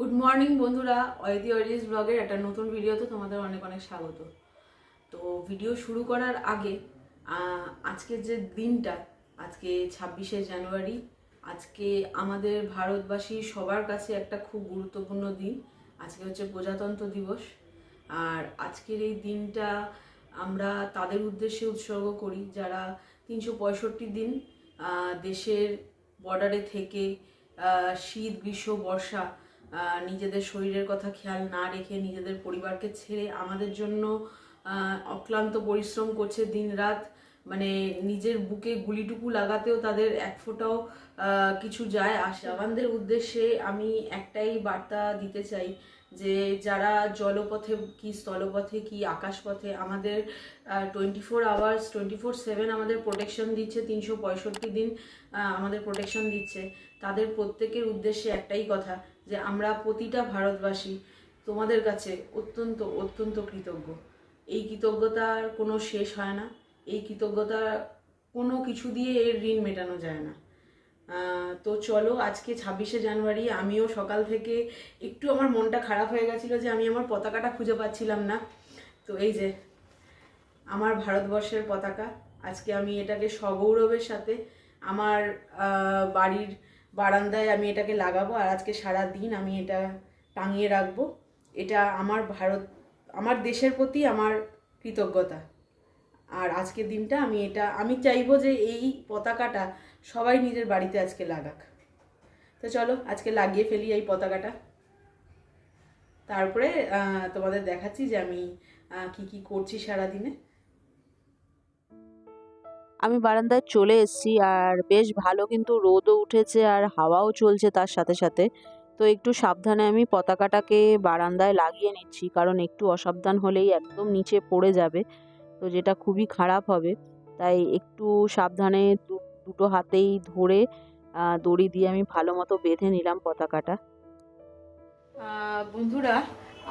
Good morning বন্ধুরা, অয়তি অরিজিৎ ব্লগের একটা নতুন ভিডিওতে তোমাদের অনেক অনেক স্বাগত। তো ভিডিও শুরু করার আগে আজকের যে দিনটা, আজকে 26শে জানুয়ারি, আজকে আমাদের ভারতবাসী সবার কাছে একটা খুব গুরুত্বপূর্ণ দিন। আজকে হচ্ছে প্রজাতন্ত্র দিবস। আর আজকের এই দিনটা আমরা তাদের উদ্দেশ্যে উৎসর্গ করি যারা 365 দিন দেশের বর্ডারে থেকে শীত, গ্রীষ্ম, বর্ষা নিজেদের শরীরের কথা খেয়াল না রেখে নিজেদের পরিবারকে ছেড়ে আমাদের জন্য অক্লান্ত পরিশ্রম করছে দিন রাত। মানে নিজের বুকে গুলিটুকু লাগাতেও তাদের এক ফোঁটাও কিছু যায় আসে। জওয়ানদের উদ্দেশ্যে আমি একটাই বার্তা দিতে চাই যে যারা জলপথে কি স্থলপথে কি আকাশপথে আমাদের 24 আওয়ার্স 24/7 আমাদের প্রোটেকশন দিচ্ছে, 365 দিন আমাদের প্রোটেকশন দিচ্ছে, তাদের প্রত্যেকের উদ্দেশ্যে একটাই কথা যে আমরা প্রতিটা ভারতবাসী তোমাদের কাছে অত্যন্ত অত্যন্ত কৃতজ্ঞ। এই কৃতজ্ঞতার কোনো শেষ হয় না। এই কৃতজ্ঞতা কোনো কিছু দিয়ে এর ঋণ মেটানো যায় না। তো চলো, আজকে 26শে জানুয়ারি, আমিও সকাল থেকে একটু আমার মনটা খারাপ হয়ে গেছিলো যে আমি আমার পতাকাটা খুঁজে পাচ্ছিলাম না। তো এই যে আমার ভারতবর্ষের পতাকা, আজকে আমি এটাকে সগৌরবের সাথে আমার বাড়ির বারান্দায় আমি এটাকে লাগাবো। আর আজকে সারা দিন আমি এটা টাঙিয়ে রাখবো। এটা আমার দেশের প্রতি আমার কৃতজ্ঞতা। আর আজকের দিনটা আমি চাইবো যে এই পতাকাটা সবাই নিজের বাড়িতে আজকে লাগাক। তো চলো আজকে লাগিয়ে ফেলি এই পতাকাটা। তারপরে তোমাদের দেখাচ্ছি যে আমি কি করছি সারাদিনে। আমি বারান্দায় চলে এসেছি আর বেশ ভালো কিন্তু রোদও উঠেছে আর হাওয়াও চলছে তার সাথে সাথে। তো একটু সাবধানে আমি পতাকাটাকে বারান্দায় লাগিয়ে নিচ্ছি, কারণ একটু অসাবধান হলেই একদম নিচে পড়ে যাবে, তো যেটা খুবই খারাপ হবে। তাই একটু সাবধানে দুটো হাতেই ধরে দড়ি দিয়ে আমি ভালো মতো বেঁধে নিলাম পতাকাটা। বন্ধুরা,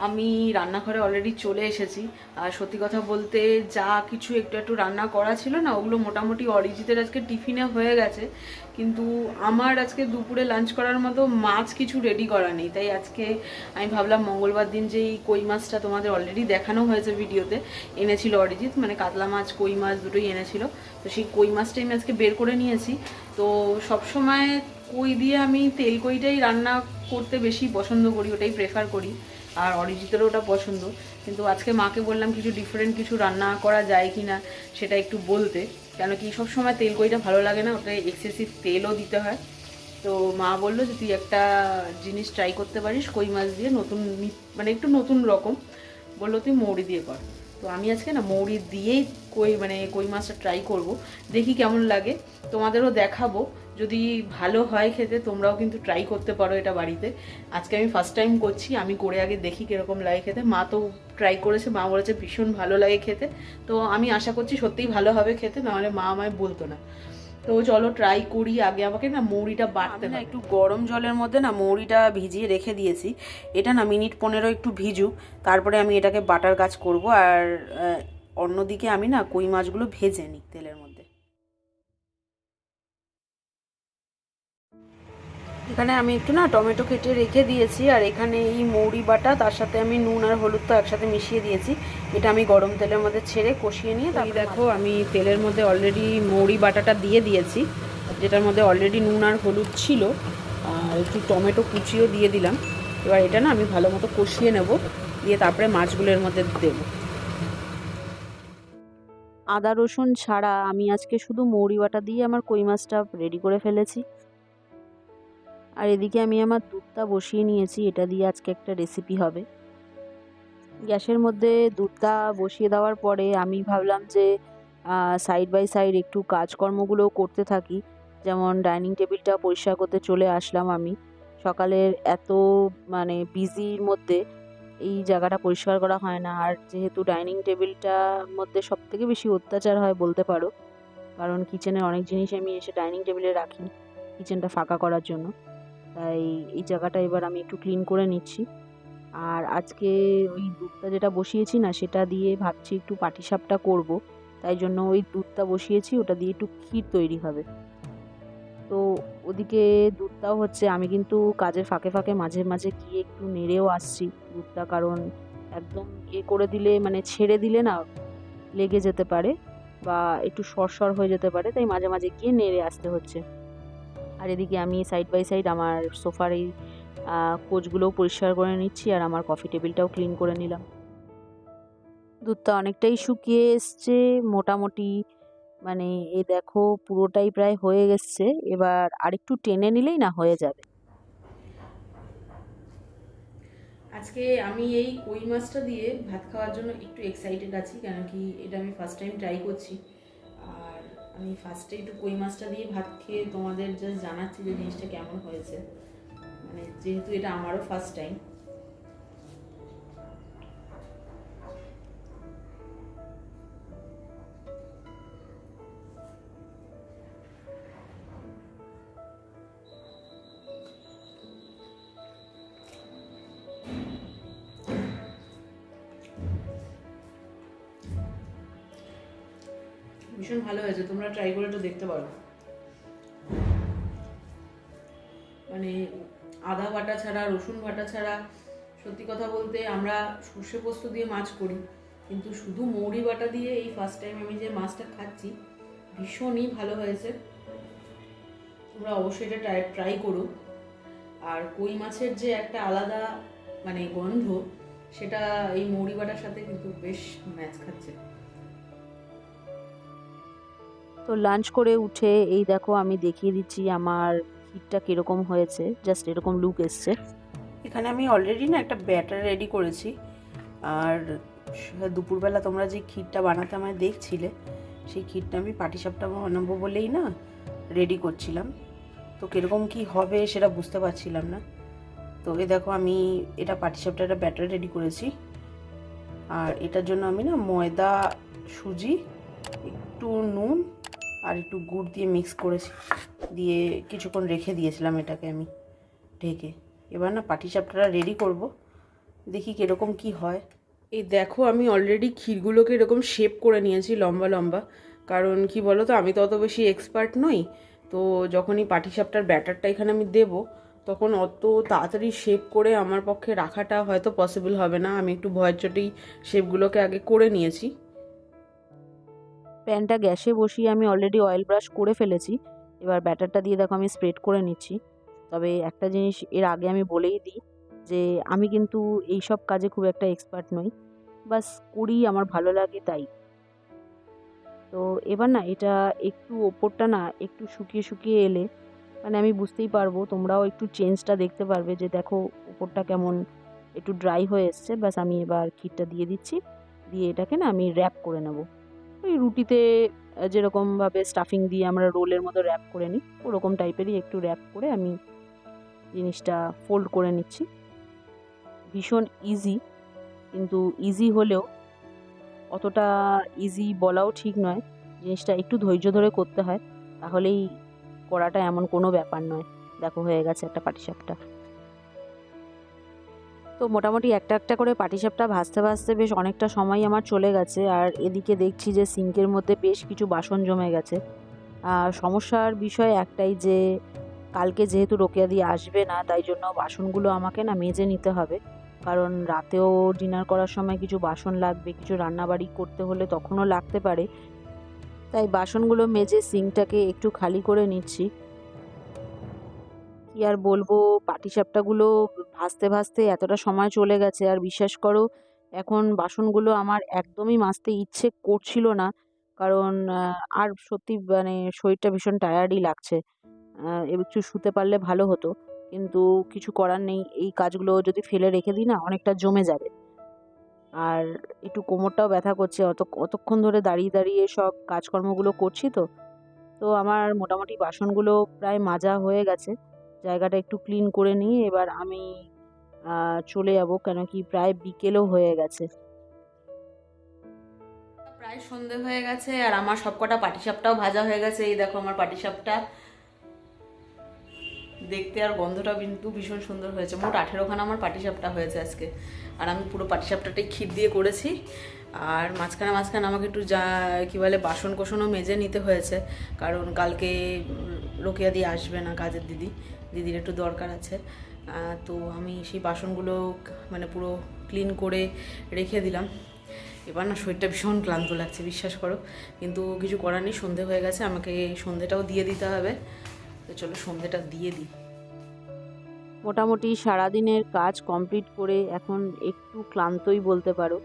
আমি রান্নাঘরে অলরেডি চলে এসেছি। আর সত্যি কথা বলতে যা কিছু একটু একটু রান্না করা ছিল না, ওগুলো মোটামুটি অরিজিতের আজকে টিফিনে হয়ে গেছে, কিন্তু আমার আজকে দুপুরে লাঞ্চ করার মতো মাছ কিছু রেডি করা নেই। তাই আজকে আমি ভাবলাম মঙ্গলবার দিন যে এই কই মাছটা তোমাদের অলরেডি দেখানো হয়েছে ভিডিওতে, এনেছিল অরিজিৎ, মানে কাতলা মাছ কই মাছ দুটোই এনেছিল। তো সেই কই মাছটাই আমি আজকে বের করে নিয়েছি। তো সবসময় কই দিয়ে আমি তেল কইটাই রান্না করতে বেশি পছন্দ করি, ওটাই প্রেফার করি, আর অরিজিতেরও ওটা পছন্দ। কিন্তু আজকে মাকে বললাম কিছু ডিফারেন্ট কিছু রান্না করা যায় কি না সেটা একটু বলতে, কেন কি সবসময় তেল কইটা ভালো লাগে না, ওটাই এক্সেসিভ তেলও দিতে হয়। তো মা বললো যে তুই একটা জিনিস ট্রাই করতে পারিস কই মাছ দিয়ে, নতুন মানে একটু নতুন রকম। বললো তুই মৌরি দিয়ে কর। তো আমি আজকে না মৌরি দিয়েই কই মাছটা ট্রাই করব, দেখি কেমন লাগে, তোমাদেরও দেখাবো। যদি ভালো হয় খেতে, তোমরাও কিন্তু ট্রাই করতে পারো এটা বাড়িতে। আজকে আমি ফার্স্ট টাইম করছি, আমি করে আগে দেখি কীরকম লাগে খেতে। মা তো ট্রাই করেছে, মা বলেছে ভীষণ ভালো লাগে খেতে। তো আমি আশা করছি সত্যিই ভালো হবে খেতে, নাহলে মা আমায় বলতো না। তো চলো ট্রাই করি। আগে আমাকে না মৌরিটা বাটতে না, একটু গরম জলের মধ্যে না মৌরিটা ভিজিয়ে রেখে দিয়েছি। এটা না মিনিট 15 একটু ভিজুক, তারপরে আমি এটাকে বাটার কাজ করব। আর অন্যদিকে আমি না কই মাছগুলো ভেজে নিই তেলের মধ্যে। এখানে আমি একটু না টমেটো কেটে রেখে দিয়েছি, আর এখানে এই মৌরি বাটা, তার সাথে আমি নুন আর হলুদ তো একসাথে মিশিয়ে দিয়েছি। এটা আমি গরম তেলের মধ্যে ছেড়ে কষিয়ে নিয়ে, তাই দেখো আমি তেলের মধ্যে অলরেডি মৌরি বাটাটা দিয়ে দিয়েছি, যেটার মধ্যে অলরেডি নুন আর হলুদ ছিল, আর একটু টমেটো কুচিও দিয়ে দিলাম। এবার এটা না আমি ভালো মতো কষিয়ে নেব, দিয়ে তারপরে মাছগুলো এর মধ্যে দেবো। আদা রসুন ছাড়া আমি আজকে শুধু মৌরি বাটা দিয়ে আমার কই মাছটা রেডি করে ফেলেছি। আর এদিকে আমি আমার দুধটা বসিয়ে নিয়েছি, এটা দিয়ে আজকে একটা রেসিপি হবে। গ্যাসের মধ্যে দুধটা বসিয়ে দেওয়ার পরে আমি ভাবলাম যে সাইড বাই সাইড একটু কাজকর্মগুলোও করতে থাকি। যেমন ডাইনিং টেবিলটা পরিষ্কার করতে চলে আসলাম আমি। সকালের এত মানে বিজির মধ্যে এই জায়গাটা পরিষ্কার করা হয় না। আর যেহেতু ডাইনিং টেবিলটার মধ্যে সবথেকে বেশি অত্যাচার হয় বলতে পারো, কারণ কিচেনের অনেক জিনিস আমি এসে ডাইনিং টেবিলে রাখি কিচেনটা ফাঁকা করার জন্য। তাই এই জায়গাটা এবার আমি একটু ক্লিন করে নিচ্ছি। আর আজকে ওই দুধটা যেটা বসিয়েছি না, সেটা দিয়ে ভাবছি একটু পাটিসাপটা করব, তাই জন্য ওই দুধটা বসিয়েছি, ওটা দিয়ে একটু ক্ষীর তৈরি হবে। তো ওদিকে দুধটাও হচ্ছে, আমি কিন্তু কাজের ফাঁকে ফাঁকে মাঝে মাঝে গিয়ে একটু নেড়েও আসছি দুধটা, কারণ একদম করে দিলে মানে ছেড়ে দিলে না লেগে যেতে পারে বা একটু সরসর হয়ে যেতে পারে, তাই মাঝে মাঝে গিয়ে নেড়ে আসতে হচ্ছে। আর এদিকে আমি সাইড বাই সাইড আমার সোফার এই কোচগুলোও পরিষ্কার করে নিচ্ছি, আর আমার কফি টেবিলটাও ক্লিন করে নিলাম। দুধটা অনেকটাই শুকিয়ে এসছে মোটামুটি, মানে এই দেখো পুরোটাই প্রায় হয়ে গেছে, এবার আরেকটু টেনে নিলেই না হয়ে যাবে। আজকে আমি এই কই মাছটা দিয়ে ভাত খাওয়ার জন্য একটু এক্সাইটেড আছি, কেন কি এটা আমি ফার্স্ট টাইম ট্রাই করছি। আর আমি ফার্স্টে একটু কই মাছটা দিয়ে ভাত খেয়ে তোমাদের জাস্ট জানাচ্ছি যে জিনিসটা কেমন হয়েছে, মানে যেহেতু এটা আমারও ফার্স্ট টাইম। ভীষণ ভালো হয়েছে, তোমরা ট্রাই করে তো দেখতে পারো। মানে আদা বাটা ছাড়া, রসুন বাটা ছাড়া, সত্যি কথা বলতে আমরা সর্ষে পোস্ত দিয়ে মাছ করি, কিন্তু শুধু মৌরি বাটা দিয়ে এই ফার্স্ট টাইম আমি যে মাছটা খাচ্ছি, ভীষণই ভালো হয়েছে। তোমরা অবশ্যই এটা ট্রাই করো। আর কই মাছের যে একটা আলাদা মানে গন্ধ, সেটা এই মৌরি বাটার সাথে কিন্তু বেশ ম্যাচ খাচ্ছে। তো লাঞ্চ করে উঠে এই দেখো আমি দেখিয়ে দিচ্ছি আমার ক্ষীরটা কীরকম হয়েছে, জাস্ট এরকম লুক এসছে। এখানে আমি অলরেডি না একটা ব্যাটার রেডি করেছি, আর দুপুরবেলা তোমরা যে ক্ষীরটা বানাতে আমায় দেখছিলে, সেই ক্ষীরটা আমি পাটিসাপটা বানাবো বলেই না রেডি করছিলাম। তো কীরকম কী হবে সেটা বুঝতে পারছিলাম না। তো এ দেখো আমি এটা পাটিসাপটা একটা ব্যাটার রেডি করেছি, আর এটার জন্য আমি না ময়দা, সুজি, একটু নুন আর একটু গুড় দিয়ে মিক্স করেছি, দিয়ে কিছুক্ষণ রেখে দিয়েছিলাম এটাকে আমি ঢেকে। এবার না পাটিসাপটাটা রেডি করব, দেখি কীরকম কি হয়। এই দেখো আমি অলরেডি ক্ষীরগুলোকে এরকম শেপ করে নিয়েছি লম্বা লম্বা, কারণ কি বলো তো, আমি তো অত বেশি এক্সপার্ট নই। তো যখনই পাটিসাপটার ব্যাটারটা এখানে আমি দেবো, তখন অত তাড়াতাড়ি শেপ করে আমার পক্ষে রাখাটা হয়তো পসিবল হবে না। আমি একটু ভয়ের চোটেই শেপগুলোকে আগে করে নিয়েছি। প্যানটা গ্যাসে বসিয়ে আমি অলরেডি অয়েল ব্রাশ করে ফেলেছি, এবার ব্যাটারটা দিয়ে দেখো আমি স্প্রেড করে নিচ্ছি। তবে একটা জিনিস এর আগে আমি বলেই দিই যে আমি কিন্তু এই সব কাজে খুব একটা এক্সপার্ট নই, বাস করি আমার ভালো লাগে তাই। তো এবার না এটা একটু ওপরটা না একটু শুকিয়ে শুকিয়ে এলে মানে আমি বুঝতেই পারবো, তোমরাও একটু চেঞ্জটা দেখতে পারবে যে দেখো ওপরটা কেমন একটু ড্রাই হয়ে এসছে। ব্যাস আমি এবার ক্ষীরটা দিয়ে দিচ্ছি, দিয়ে এটাকে না আমি র্যাপ করে নেব। ওই রুটিতে যেরকমভাবে স্টাফিং দিয়ে আমরা রোলের মতো র্যাপ করে নিই, ওরকম টাইপেরই একটু র্যাপ করে আমি জিনিসটা ফোল্ড করে নিচ্ছি। ভীষণ ইজি, কিন্তু ইজি হলেও অতটা ইজি বলাও ঠিক নয়, জিনিসটা একটু ধৈর্য ধরে করতে হয়, তাহলেই করাটা এমন কোনো ব্যাপার নয়। দেখো হয়ে গেছে একটা পাটিসাপটা। তো মোটামুটি একটা একটা করে পাটিসাপটা ভাজতে ভাজতে বেশ অনেকটা সময় আমার চলে গেছে, আর এদিকে দেখছি যে সিঙ্কের মধ্যে বেশ কিছু বাসন জমে গেছে। সমস্যার বিষয় একটাই যে কালকে যেহেতু রোকেয়া দিয়ে আসবে না, তাই জন্য বাসনগুলো আমাকে না মেজে নিতে হবে, কারণ রাতেও ডিনার করার সময় কিছু বাসন লাগবে, কিছু রান্নাবাড়ি করতে হলে তখনও লাগতে পারে, তাই বাসনগুলো মেজে সিঙ্কটাকে একটু খালি করে নিচ্ছি। কি আর বলবো, পাটিসাপটাগুলো ভাজতে ভাজতে এতটা সময় চলে গেছে, আর বিশ্বাস করো এখন বাসনগুলো আমার একদমই মাজতে ইচ্ছে করছিল না, কারণ আর সত্যি মানে শরীরটা ভীষণ টায়ার্ডই লাগছে। একটু শুতে পারলে ভালো হতো, কিন্তু কিছু করার নেই, এই কাজগুলো যদি ফেলে রেখে দিই না অনেকটা জমে যাবে। আর একটু কোমরটাও ব্যথা করছে, অতক্ষণ ধরে দাঁড়িয়ে দাঁড়িয়ে সব কাজকর্মগুলো করছি। তো তো আমার মোটামুটি বাসনগুলো প্রায় মাজা হয়ে গেছে, জায়গাটা একটু ক্লিন করে নিয়ে এবার আমি চলে যাব, কেন কি প্রায় বিকেলও হয়ে গেছে। প্রায় সন্ধে হয়ে গেছে, আর আমার সবকটা পাটিসাপটাও ভাজা হয়ে গেছে। এই দেখো আমার পাটিসাপটা দেখতে আর গন্ধটা কিন্তু ভীষণ সুন্দর হয়েছে। মোট 18খানা আমার পাটিসাপটা হয়েছে আজকে, আর আমি পুরো পাটিসাপটাটাই ক্ষীর দিয়ে করেছি। আর মাঝখানে মাঝখানে আমাকে একটু যা কী বলে বাসন কোসনও মেজে নিতে হয়েছে, কারণ কালকে রোকেয়া দিয়ে আসবে না, কাজের দিদির একটু দরকার আছে। তো আমি সেই বাসনগুলো মানে পুরো ক্লিন করে রেখে দিলাম। এবার না শরীরটা ভীষণ ক্লান্ত লাগছে, বিশ্বাস করো, কিন্তু কিছু করার নেই, সন্ধে হয়ে গেছে, আমাকে সন্ধেটাও দিয়ে দিতে হবে। তো চলো সন্ধেটা দিয়ে দিই। মোটামুটি সারাদিনের কাজ কমপ্লিট করে এখন একটু ক্লান্তই বলতে পারো,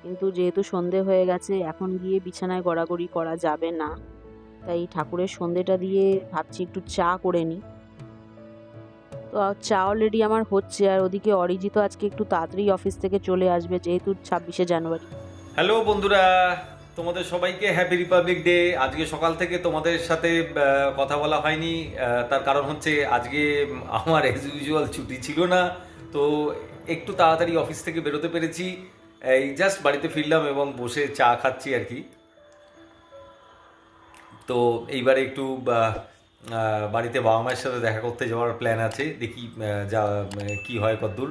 কিন্তু যেহেতু সন্ধে হয়ে গেছে এখন গিয়ে বিছানায় গড়াগড়ি করা যাবে না, তাই ঠাকুরের সন্ধেটা দিয়ে ভাবছি একটু চা করে নিই। তো চা অলরেডি আমার হচ্ছে, আর ওদিকে অরিজিৎ আজকে একটু তাড়াতাড়ি অফিস থেকে চলে আসবে যেহেতু 26শে জানুয়ারি। হ্যালো বন্ধুরা, তোমাদের সবাইকে হ্যাপি রিপাবলিক ডে। আজকে সকাল থেকে তোমাদের সাথে কথা বলা হয়নি, তার কারণ হচ্ছে আজকে আমার অ্যাজ ইউজুয়াল ছুটি ছিল না, তো একটু তাড়াতাড়ি অফিস থেকে বেরোতে পেরেছি। এই জাস্ট বাড়িতে ফিরলাম এবং বসে চা খাচ্ছি আর কি। তো এইবারে একটু বাড়িতে বাবা মায়ের সাথে দেখা করতে যাওয়ার প্ল্যান আছে, দেখি যা কি হয় কদ্দূর।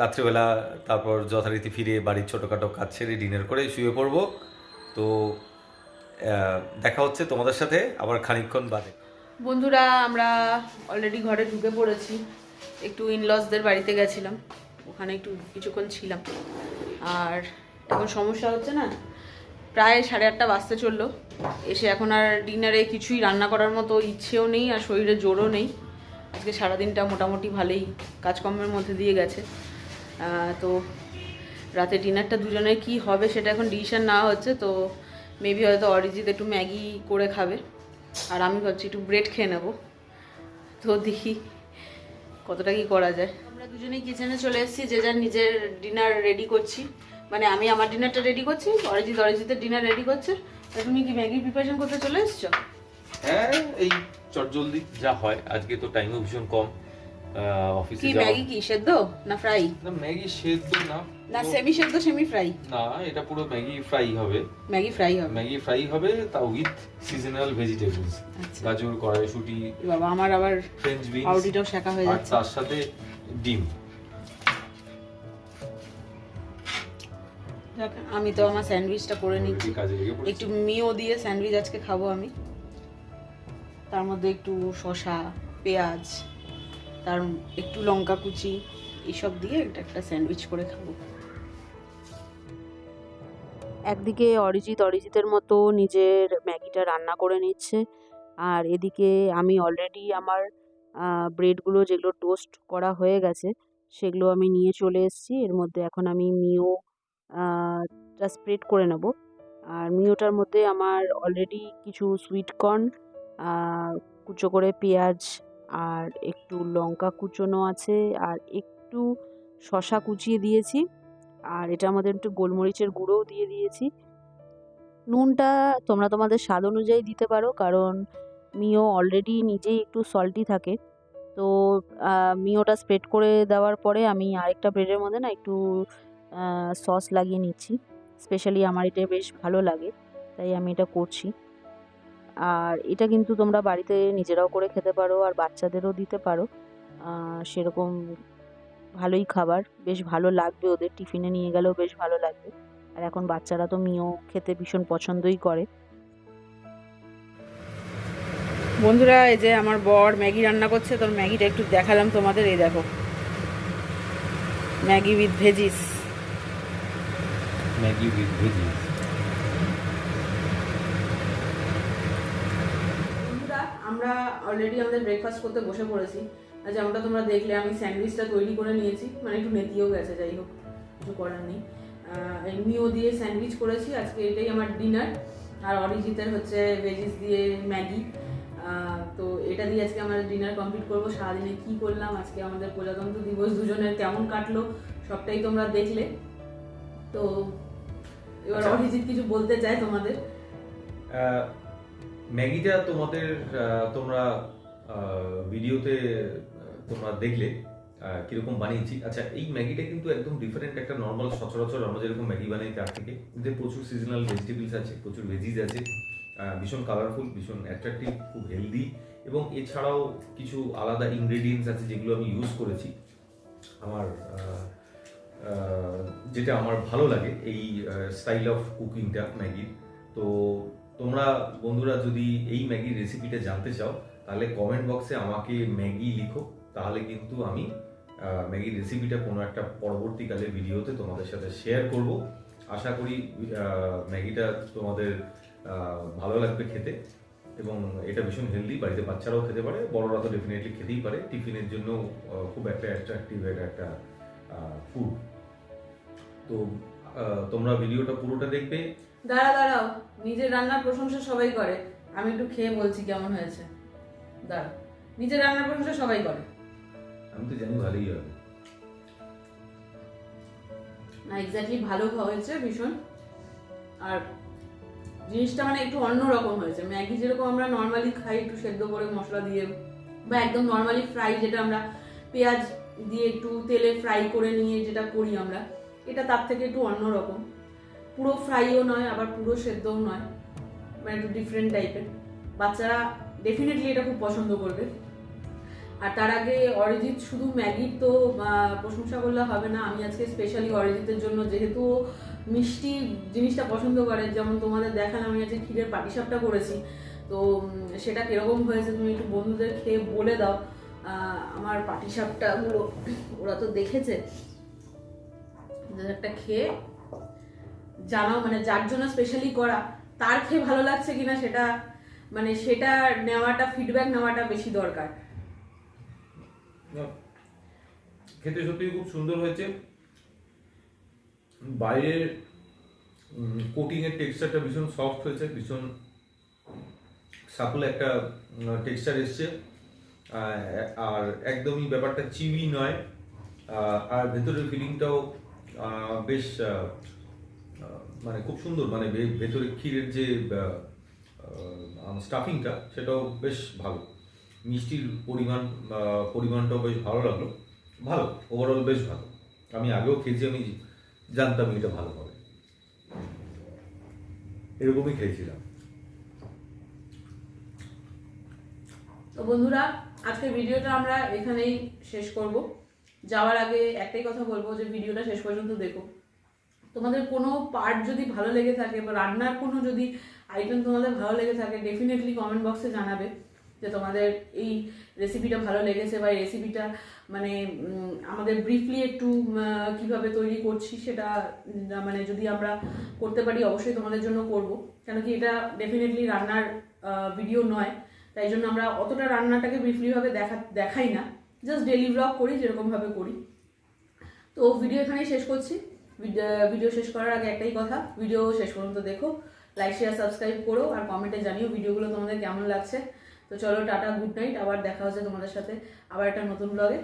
রাত্রিবেলা তারপর যথারীতি ফিরে বাড়ির ছোটোখাটো কাজ ছেড়ে ডিনার করে শুয়ে পড়বো। তো দেখা হচ্ছে তোমাদের সাথে আবার খানিকক্ষণ বাদে। বন্ধুরা, আমরা অলরেডি ঘরে ঢুকে পড়েছি। একটু ইনলসদের বাড়িতে গেছিলাম, ওখানে একটু কিছুক্ষণ ছিলাম। আর এখন সমস্যা হচ্ছে না, প্রায় 8:30 বাজতে চললো, এসে এখন আর ডিনারে কিছুই রান্না করার মতো ইচ্ছেও নেই আর শরীরে জোরও নেই। আজকে সারাদিনটা মোটামুটি ভালোই কাজকর্মের মধ্যে দিয়ে গেছে। তো রাতে ডিনারটা দুজনের কি হবে সেটা এখন ডিসিশন নেওয়া হচ্ছে। তো মেবি হয়তো অরিজিৎ একটু ম্যাগি করে খাবে, আর আমি ভাবছি একটু ব্রেড খেয়ে নেবো। তো দেখি কতটা কি করা যায়। আমরা দুজনেই কিচেনে চলে এসেছি, যে যার নিজের ডিনার রেডি করছি। মানে আমি আমার ডিনারটা রেডি করছি, অরিজিতের ডিনার রেডি করছে। তা তুমি কি ম্যাগি প্রিপারেশন করতে চলে এসছো? হ্যাঁ, এই চটজলদি যা হয়, আজকে তো টাইমও ভীষণ কম অফিসে কি ম্যাগি কি সেদ্ধ না ফ্রাই? না, ম্যাগি সেদ্ধ না, না সেমি সেদ্ধ সেমি ফ্রাই? না, এটা পুরো ম্যাগি ফ্রাই হবে। ম্যাগি ফ্রাই হবে? ম্যাগি ফ্রাই হবে, তা উইথ সিজনাল ভেজিটেবলস, গাজর, কড়াইশুঁটি, বাবা আমার আবার ফ্রেঞ্চ বিনস, পাউরুটিটাও শেখা হয়ে আর যাচ্ছে। তার সাথে ডিম। আমি তো আমার স্যান্ডউইচটা করে নিচ্ছি, একটু মিও দিয়ে স্যান্ডউইচ আজকে খাবো আমি। তার মধ্যে একটু শসা, পেঁয়াজ, তার একটু লঙ্কা কুচি, এইসব দিয়ে একটা স্যান্ডউইচ করে খাবো। একদিকে অরিজিতের মতো নিজের ম্যাগিটা রান্না করে নিচ্ছে, আর এদিকে আমি অলরেডি আমার ব্রেডগুলো যেগুলো টোস্ট করা হয়ে গেছে সেগুলো আমি নিয়ে চলে এসেছি। এর মধ্যে এখন আমি মিওটা স্প্রেড করে নেব। আর মিওটার মধ্যে আমার অলরেডি কিছু সুইট কর্ন, কুচো করে পেঁয়াজ, আর একটু লঙ্কা কুচোনো আছে, আর একটু শসা কুচিয়ে দিয়েছি, আর এটার মধ্যে একটু গোলমরিচের গুঁড়োও দিয়ে দিয়েছি। নুনটা তোমরা তোমাদের স্বাদ অনুযায়ী দিতে পারো, কারণ মিও অলরেডি নিজেই একটু সল্টি থাকে। তো মিওটা স্প্রেড করে দেওয়ার পরে আমি আরেকটা ব্রেডের মধ্যে না একটু সস লাগিয়ে নিচ্ছি। স্পেশালি আমার এটা বেশ ভালো লাগে, তাই আমি এটা করছি। আর এটা কিন্তু তোমরা বাড়িতে নিজেরাও করে খেতে পারো আর বাচ্চাদেরও দিতে পারো, সেরকম ভালোই খাবার, বেশ ভালো লাগবে, ওদের টিফিনে নিয়ে গেলেও বেশ ভালো লাগবে। আর এখন বাচ্চারা তো মিও খেতে ভীষণ পছন্দই করে। বন্ধুরা, এই যে আমার বর ম্যাগি রান্না করছে, তোর ম্যাগিটা একটু দেখালাম তোমাদের। এই দেখো, Maggi with veggies. Maggi with veggies. বন্ধুরা, আমরা অলরেডি আমাদের ব্রেকফাস্ট করতে বসে পড়েছি। যেমনটা তোমরা দেখলে আমি স্যান্ডউইচটা তৈরি করে নিয়েছি, মানে একটু নেতিয়েও গেছে, যাই হোক কিছু করার নেই। মিও দিয়ে স্যান্ডউইচ করেছি, আজকে এটাই আমার ডিনার। আর অরিজিতের হচ্ছে ভেজিস দিয়ে ম্যাগি। তো এটা দিয়ে আজকে আমরা ডিনার কমপ্লিট করবো। সারাদিনে কি করলাম, আজকে আমাদের প্রজাতন্ত্র দিবস দুজনের কেমন কাটলো সবটাই তোমরা দেখলে। তো এবার অরিজিৎ কিছু বলতে চায় তোমাদের। ম্যাগিটা তোমরা ভিডিওতে তোমরা দেখলে কিরকম বানিয়েছি। আচ্ছা, এই ম্যাগিটা কিন্তু একদম ডিফারেন্ট একটা নর্মাল সচরাচর আমরা যেরকম ম্যাগি বানাই তার থেকে। এতে প্রচুর সিজনাল ভেজিটেবলস আছে, প্রচুর ভেজিস আছে, ভীষণ কালারফুল, ভীষণ অ্যাট্রাকটিভ, খুব হেলদি, এবং এছাড়াও কিছু আলাদা ইনগ্রেডিয়েন্টস আছে যেগুলো আমি ইউজ করেছি। যেটা আমার ভালো লাগে এই স্টাইল অফ কুকিংটা ম্যাগির। তো তোমরা বন্ধুরা যদি এই ম্যাগির রেসিপিটা জানতে চাও তাহলে কমেন্ট বক্সে আমাকে ম্যাগি লিখো, তাহলে কিন্তু আমি ম্যাগির রেসিপিটা কোনো একটা পরবর্তীকালে ভিডিওতে তোমাদের সাথে শেয়ার করব। আশা করি ম্যাগিটা তোমাদের ভালো লাগবে খেতে, এবং এটা ভীষণ হেলদি, বাড়িতে বাচ্চারাও খেতে পারে, বড়রা তো ডেফিনেটলি খেতেই পারে, টিফিনের জন্য খুব একটা অ্যাট্রাকটিভ একটা ফুড। তো তোমরা ভিডিওটা পুরোটা দেখবে। দাঁড়াও, নিজের রান্নার প্রশংসা সবাই করে, আমি একটু খেয়ে বলছি কেমন হয়েছে। দাঁড়াও, নিজের রান্নার প্রশংসা সবাই করে, আমি তো জানি ভালোই হবে। না এক্স্যাক্টলি ভালো হয়েছে ভীষণ। আর জিনিসটা মানে একটু অন্যরকম হয়েছে। ম্যাগি যেরকম আমরা নর্মালি খাই একটু সেদ্ধ করে মশলা দিয়ে, বা একদম নর্মালি ফ্রাই যেটা আমরা পেঁয়াজ দিয়ে একটু তেলে ফ্রাই করে নিয়ে যেটা করি আমরা, এটা তার থেকে একটু অন্যরকম। পুরো ফ্রাইও নয় আবার পুরো সেদ্ধও নয়, মানে একটু ডিফারেন্ট টাইপের। বাচ্চারা ডেফিনেটলি এটা খুব পছন্দ করবে। আর তার আগে অরিজিৎ শুধু ম্যাগির তো প্রশংসা করলে হবে না, আমি আজকে স্পেশালি অরিজিতের জন্য, যেহেতু মিষ্টি জিনিসটা পছন্দ করে, যেমন তোমাদের দেখালাম আমি আজকে ক্ষীরের পাটিসাপটা করেছি, তো সেটা কিরকম হয়েছে তুমি একটু বন্ধুদের খেয়ে বলে দাও। আমার পাটিসাপটাগুলো ওরা তো দেখেছে, একটা খেয়ে জানাও, মানে যার জন্য স্পেশালি করা তার খেয়ে ভালো লাগছে কিনা সেটা, মানে সেটা নেওয়াটা, ফিডব্যাক নেওয়াটা বেশি দরকার। খেতে সত্যি খুব সুন্দর হয়েছে। বাইরের কোটিং এর টেক্সচারটা ভীষণ সফট হয়েছে, ভীষণ সাপল একটা টেক্সচার এসছে, আর একদমই ব্যাপারটা চিউই নয়, আর ভেতরের ফিলিংটাও বেশ মানে খুব সুন্দর, মানে ভেতরে ক্ষীরের যে স্টাফিংটা সেটাও বেশ ভালো, মিষ্টির পরিমাণটাও বেশ ভালো লাগলো, ভালো ওভারঅল বেশ ভালো। আমি আগেও খেয়েছি, আমি জানতাম এটা ভালো হবে, এরকমই খেয়েছিলাম। তো বন্ধুরা, আজকের ভিডিওটা আমরা এখানেই শেষ করব। যাওয়ার আগে একটাই কথা বলবো যে ভিডিওটা শেষ পর্যন্ত দেখো। তোমাদের কোনো পার্ট যদি ভালো লেগে থাকে বা রান্নার কোনো যদি আইটেম তোমাদের ভালো লেগে থাকে, ডেফিনেটলি কমেন্ট বক্সে জানাবে যে তোমাদের এই রেসিপিটা ভালো লেগেছে, বা এই রেসিপিটা মানে আমাদের ব্রিফলি একটু কিভাবে তৈরি করছি সেটা, মানে যদি আমরা করতে পারি অবশ্যই তোমাদের জন্য করব। কেন কি এটা ডেফিনেটলি রান্নার ভিডিও নয়, তাই জন্য আমরা অতটা রান্নাটাকে ব্রিফলিভাবে দেখাই না, জাস্ট ডেলি ব্লগ করি যেরকমভাবে করি। তো ভিডিও এখানেই শেষ করছি। ভিডিও শেষ করার আগে একটাই কথা, ভিডিও শেষ পর্যন্ত দেখো, লাইক শেয়ার সাবস্ক্রাইব করো, আর কমেন্টে জানিও ভিডিওগুলো তোমাদের কেমন লাগছে। তো চলো, টাটা, গুড নাইট, আবার দেখা হচ্ছে তোমাদের সাথে আবার একটা নতুন ব্লগে।